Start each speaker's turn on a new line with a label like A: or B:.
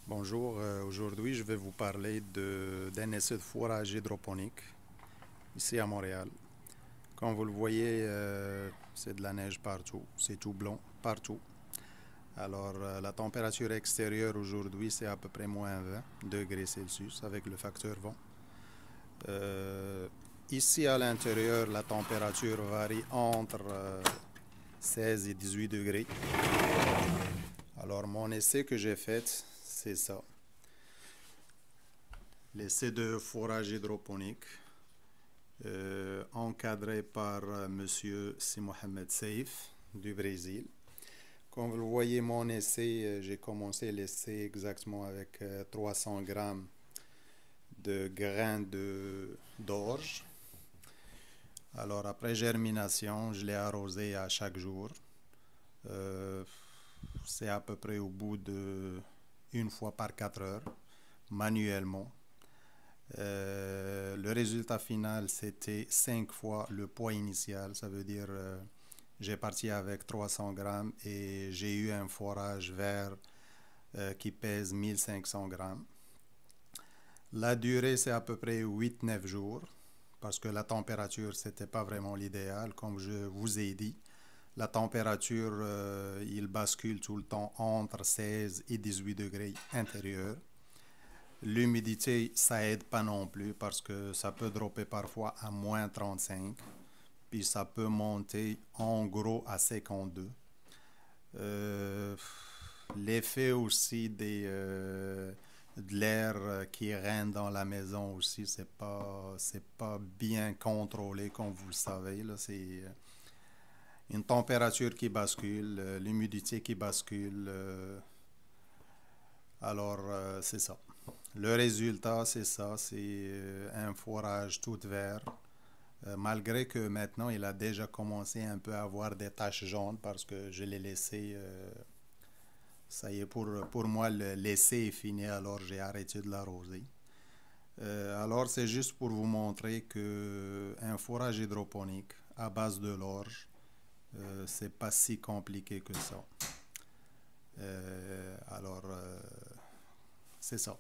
A: Bonjour, aujourd'hui je vais vous parler d'un essai de fourrage hydroponique ici à Montréal. Comme vous le voyez, c'est de la neige partout, c'est tout blond partout. Alors la température extérieure aujourd'hui c'est à peu près moins 20 degrés Celsius avec le facteur vent. Ici à l'intérieur la température varie entre 16 et 18 degrés. Alors mon essai que j'ai fait c'est ça. L'essai de fourrage hydroponique, encadré par Monsieur Si Mohamed Seif du Brésil. Comme vous le voyez, mon essai, j'ai commencé l'essai exactement avec 300 grammes de grains d'orge. Alors après germination, je l'ai arrosé à chaque jour. C'est à peu près au bout de une fois par 4 heures, manuellement. Le résultat final, c'était 5 fois le poids initial. Ça veut dire j'ai parti avec 300 grammes et j'ai eu un forage vert qui pèse 1500 grammes. La durée, c'est à peu près 8-9 jours parce que la température, c'était pas vraiment l'idéal. Comme je vous ai dit, la température, il bascule tout le temps entre 16 et 18 degrés intérieurs. L'humidité, ça aide pas non plus parce que ça peut dropper parfois à moins 35, puis ça peut monter en gros à 52. L'effet aussi de l'air qui règne dans la maison aussi, c'est pas bien contrôlé comme vous le savez. Là, c'est une température qui bascule, l'humidité qui bascule. Alors, c'est ça. Le résultat, c'est ça, c'est un fourrage tout vert. Malgré que maintenant, il a déjà commencé un peu à avoir des taches jaunes parce que je l'ai laissé. Ça y est, pour moi, l'essai est fini, alors j'ai arrêté de l'arroser. Alors, c'est juste pour vous montrer que un fourrage hydroponique à base de l'orge, c'est pas si compliqué que ça. Alors, c'est ça.